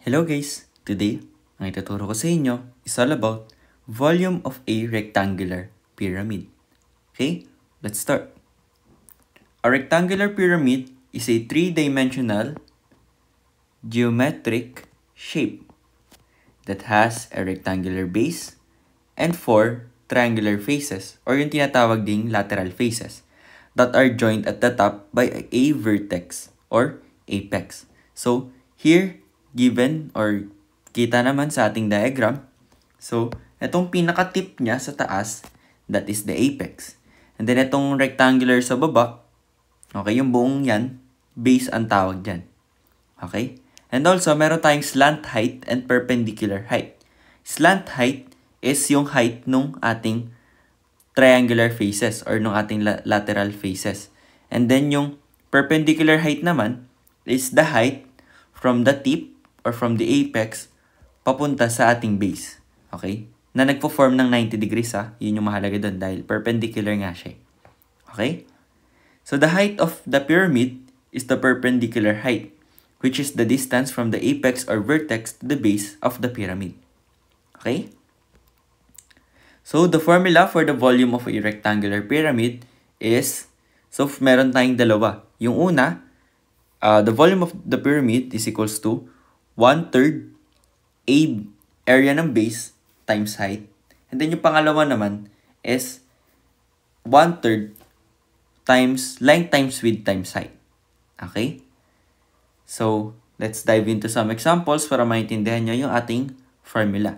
Hello guys! Today, ang ituturo ko sa inyo is all about volume of a rectangular pyramid. Okay, let's start. A rectangular pyramid is a three-dimensional geometric shape that has a rectangular base and four triangular faces or yung tinatawag ding lateral faces that are joined at the top by a vertex or apex. So, here, given or kita naman sa ating diagram, so, itong pinaka-tip niya sa taas, that is the apex. And then, itong rectangular sa baba, okay, yung buong yan, base ang tawag dyan. Okay? And also, meron tayong slant height and perpendicular height. Slant height is yung height nung ating triangular faces or nung ating lateral faces. And then, yung perpendicular height naman is the height from the tip or from the apex papunta sa ating base. Okay? Na nagpo-form ng 90 degrees ha. Yun yung mahalaga doon dahil perpendicular nga siya. Okay? So the height of the pyramid is the perpendicular height, which is the distance from the apex or vertex to the base of the pyramid. Okay? So the formula for the volume of a rectangular pyramid is, so meron tayong dalawa. Yung una, the volume of the pyramid is equals to 1/3 area ng base times height. And then yung pangalawa naman is 1/3 times length times width times height. Okay? So, let's dive into some examples para maintindihan nyo yung ating formula.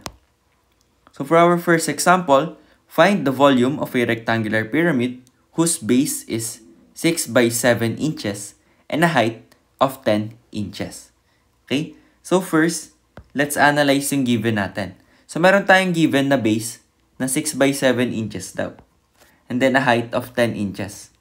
So, for our first example, find the volume of a rectangular pyramid whose base is 6 by 7 inches and a height of 10 inches. Okay? So first, let's analyze yung given natin. So meron tayong given na base na 6 by 7 inches daw. And then a height of 10 inches.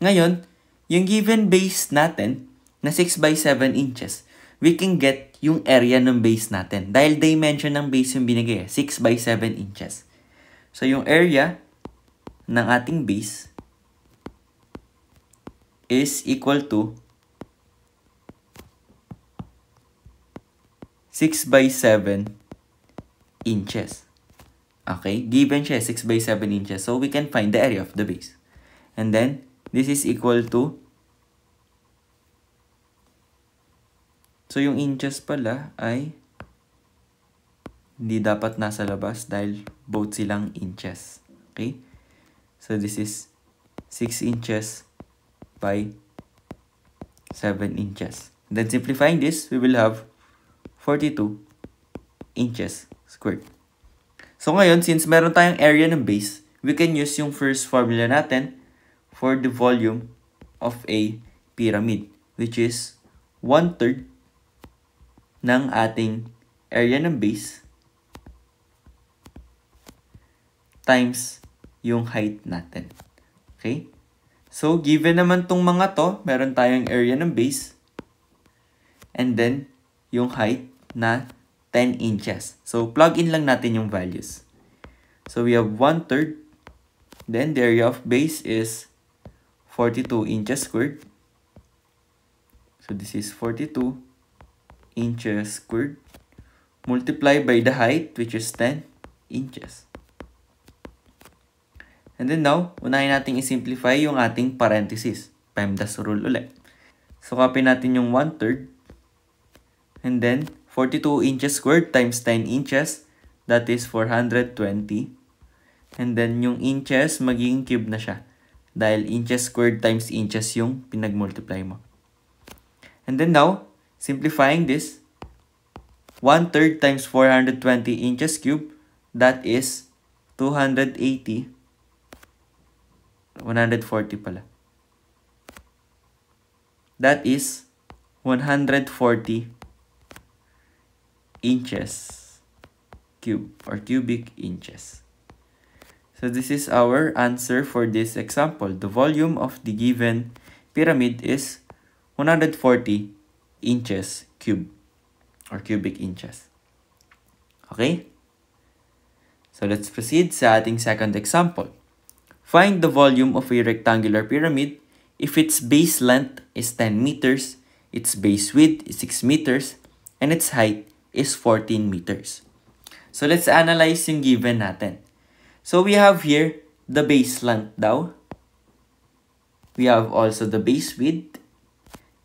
Ngayon, yung given base natin na 6 by 7 inches, we can get yung area ng base natin. Dahil dimension ng base yung binigay, 6 by 7 inches. So yung area ng ating base is equal to 6 by 7 inches. Okay? Given siya, 6 by 7 inches. So, we can find the area of the base. And then, this is equal to, so yung inches pala ay hindi dapat nasa labas dahil both silang inches. Okay? So, this is 6 inches by 7 inches. Then, simplifying this, we will have 42 inches squared. So ngayon, since meron tayong area ng base, we can use yung first formula natin for the volume of a pyramid, which is 1/3 ng ating area ng base times yung height natin. Okay? So, given naman tong mga to, meron tayong area ng base and then yung height na 10 inches. So, plug in lang natin yung values. So, we have 1/3. Then, the area of base is 42 inches squared. So, this is 42 inches squared. Multiply by the height, which is 10 inches. And then now, unahin natin i-simplify yung ating parenthesis. PEMDAS rule ulit. So, copy natin yung 1/3. And then, 42 inches squared times 10 inches, that is 420. And then, yung inches, magiging cube na siya. Dahil inches squared times inches yung pinag-multiply mo. And then now, simplifying this, 1/3 times 420 inches cube, that is 280. 140 pala. That is 140 inches cube or cubic inches. So this is our answer for this example. The volume of the given pyramid is 140 inches cube or cubic inches. Okay? So let's proceed sa ating second example. Find the volume of a rectangular pyramid if its base length is 10 meters, its base width is 6 meters, and its height is 14 meters. So let's analyze yung given natin. So we have here the base length daw. We have also the base width.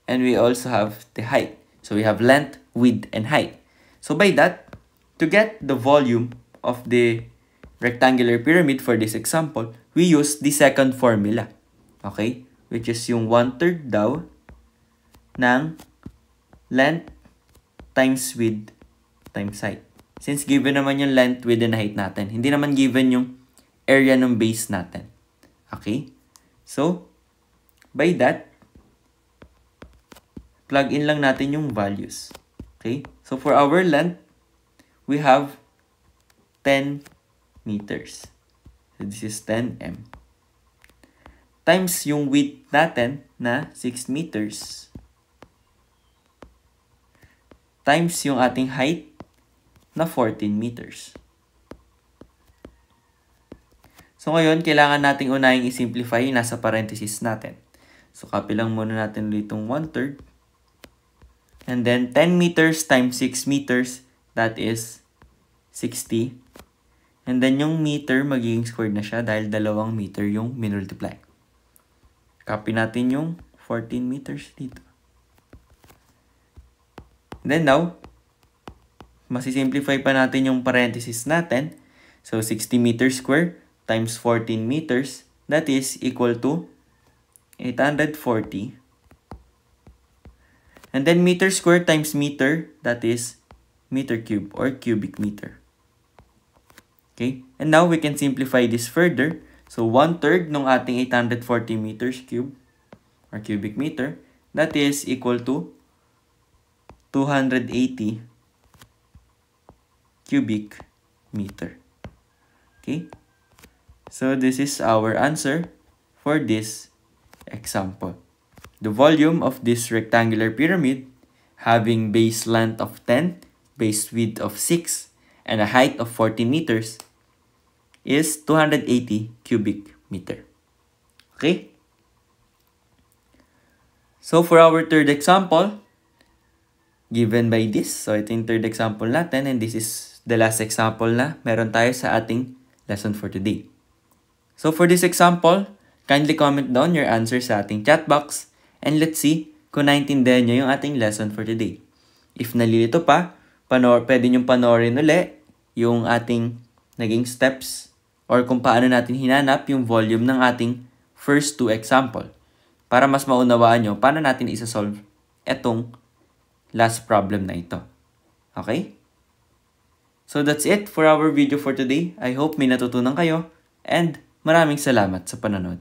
And we also have the height. So we have length, width, and height. So by that, to get the volume of the rectangular pyramid for this example, we use the second formula. Okay? Which is yung 1/3 daw ng length times width times height. Since given naman yung length, width, and height natin, hindi naman given yung area ng base natin. Okay? So, by that, plug in lang natin yung values. Okay? So, for our length, we have 10 meters. So, this is 10 m. Times yung width natin na 6 meters. Times yung ating height na 14 meters. So, ngayon, kailangan nating unahing i-simplify yung nasa parenthesis natin. So, copy lang muna natin ulit itong 1/3. And then, 10 meters times 6 meters, that is 60. And then, yung meter, magiging squared na siya dahil 2 meter yung minultiply. Copy natin yung 14 meters dito. And then now, masisimplify pa natin yung parenthesis natin. So, 60 meters square times 14 meters, that is equal to 840. And then meter square times meter, that is meter cube or cubic meter. Okay? And now we can simplify this further. So 1/3 ng ating 840 meters cube or cubic meter, that is equal to 280 cubic meter. Okay? So this is our answer for this example. The volume of this rectangular pyramid, having base length of 10, base width of 6, and a height of 14 meters, is 280 cubic meter. Okay? So for our third example, given by this, so ito yung third example natin, and this is the last example na meron tayo sa ating lesson for today. So for this example, kindly comment down your answer sa ating chat box, and let's see kung naintindihan nyo yung ating lesson for today. If nalilito pa, pwede nyo panoorin uli yung ating naging steps or kung paano natin hinanap yung volume ng ating first two example para mas maunawaan nyo paano natin isa-solve etong last problem na ito. Okay? So that's it for our video for today. I hope may natutunan kayo and maraming salamat sa panonood.